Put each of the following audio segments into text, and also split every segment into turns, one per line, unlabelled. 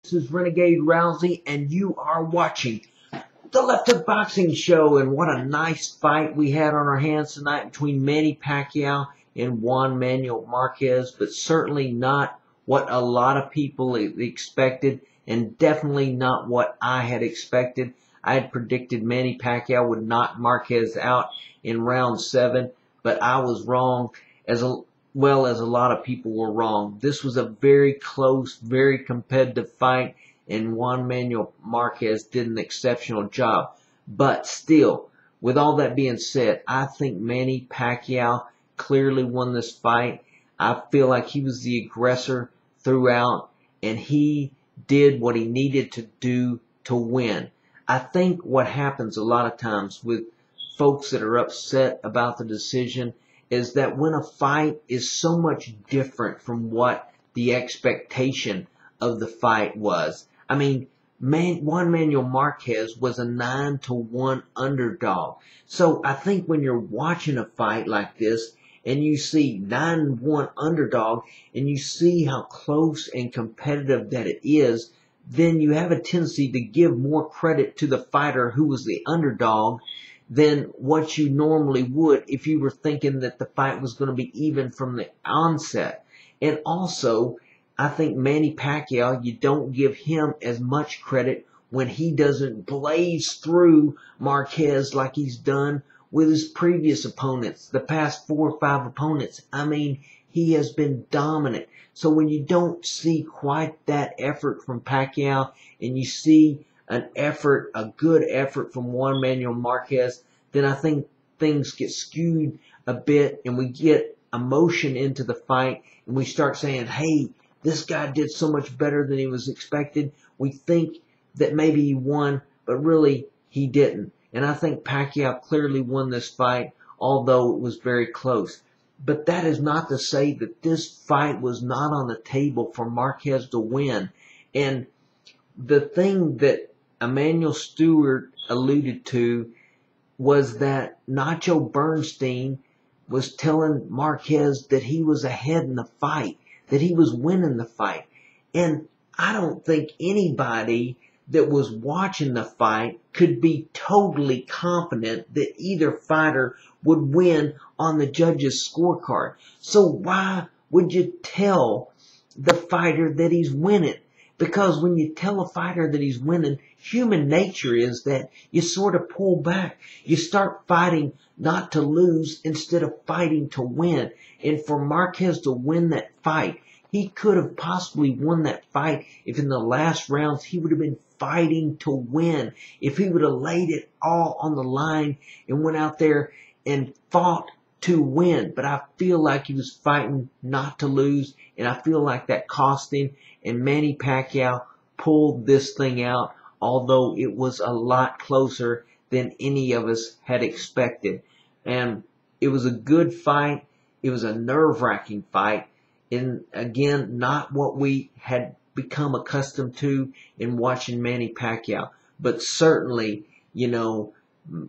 This is Renegade Rousey, and you are watching the Left Hook Boxing Show. And what a nice fight we had on our hands tonight between Manny Pacquiao and Juan Marquez, but certainly not what a lot of people expected, and definitely not what I had expected. I had predicted Manny Pacquiao would knock Marquez out in round 7, but I was wrong, as well as a lot of people were wrong. This was a very close, very competitive fight, and Juan Marquez did an exceptional job. But still, with all that being said, I think Manny Pacquiao clearly won this fight. I feel like he was the aggressor throughout, and he did what he needed to do to win. I think what happens a lot of times with folks that are upset about the decision is that when a fight is so much different from what the expectation of the fight was. I mean, Juan Marquez was a 9-1 underdog. So I think when you're watching a fight like this and you see 9-1 underdog and you see how close and competitive that it is, then you have a tendency to give more credit to the fighter who was the underdog than what you normally would if you were thinking that the fight was going to be even from the onset. And also, I think Manny Pacquiao, you don't give him as much credit when he doesn't blaze through Marquez like he's done with his previous opponents, the past 4 or 5 opponents. I mean, he has been dominant. So when you don't see quite that effort from Pacquiao and you see an effort, a good effort from Juan Marquez, then I think things get skewed a bit and we get emotion into the fight and we start saying, hey, this guy did so much better than he was expected. We think that maybe he won, but really he didn't. And I think Pacquiao clearly won this fight, although it was very close. But that is not to say that this fight was not on the table for Marquez to win. And the thing that Emmanuel Stewart alluded to was that Nacho Bernstein was telling Marquez that he was ahead in the fight, that he was winning the fight. And I don't think anybody that was watching the fight could be totally confident that either fighter would win on the judges' scorecard. So why would you tell the fighter that he's winning? Because when you tell a fighter that he's winning, human nature is that you sort of pull back. You start fighting not to lose instead of fighting to win. And for Marquez to win that fight, he could have possibly won that fight if in the last rounds he would have been fighting to win. If he would have laid it all on the line and went out there and fought to win. But I feel like he was fighting not to lose, and I feel like that cost him. And Manny Pacquiao pulled this thing out, although it was a lot closer than any of us had expected. And it was a good fight. It was a nerve-wracking fight. And again, not what we had become accustomed to in watching Manny Pacquiao. But certainly, you know,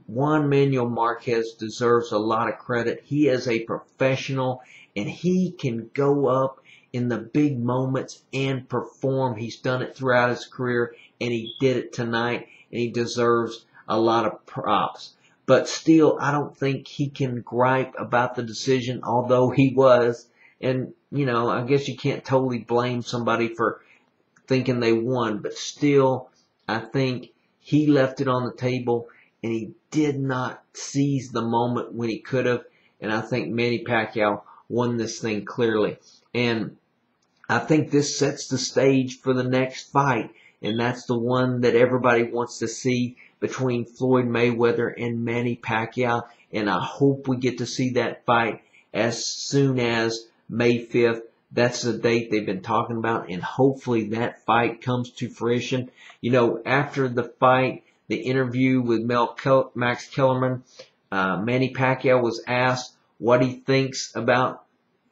Juan Marquez deserves a lot of credit. He is a professional, and he can go up in the big moments and perform. He's done it throughout his career, and he did it tonight, and he deserves a lot of props. But still, I don't think he can gripe about the decision, although he was. And, you know, I guess you can't totally blame somebody for thinking they won, but still, I think he left it on the table, and he did not seize the moment when he could have. And I think Manny Pacquiao won this thing clearly. And I think this sets the stage for the next fight, and that's the one that everybody wants to see between Floyd Mayweather and Manny Pacquiao. And I hope we get to see that fight as soon as May 5th. That's the date they've been talking about, and hopefully that fight comes to fruition. You know, after the fight, the interview with Max Kellerman, Manny Pacquiao was asked what he thinks about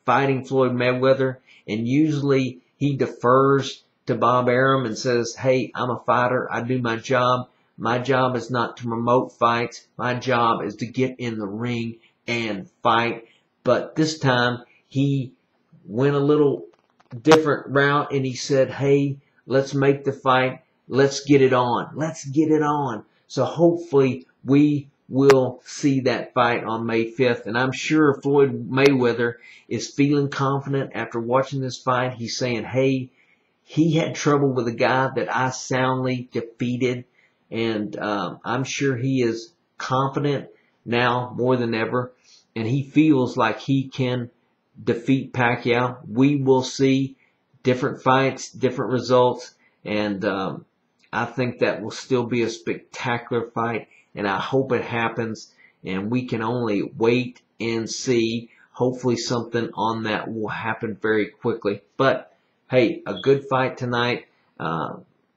fighting Floyd Mayweather, and usually he defers to Bob Arum and says, hey, I'm a fighter, I do my job. My job is not to promote fights. My job is to get in the ring and fight. But this time, he went a little different route, and he said, hey, Let's make the fight. Let's get it on. Let's get it on. So hopefully we will see that fight on May 5th. And I'm sure Floyd Mayweather is feeling confident after watching this fight. He's saying, hey, he had trouble with a guy that I soundly defeated. And I'm sure he is confident now more than ever. And he feels like he can defeat Pacquiao. We will see different fights, different results. And I think that will still be a spectacular fight. And I hope it happens. And we can only wait and see. Hopefully something on that will happen very quickly. But, hey, a good fight tonight.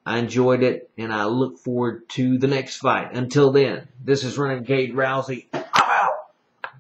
I enjoyed it, and I look forward to the next fight. Until then, this is Renegade Rousey.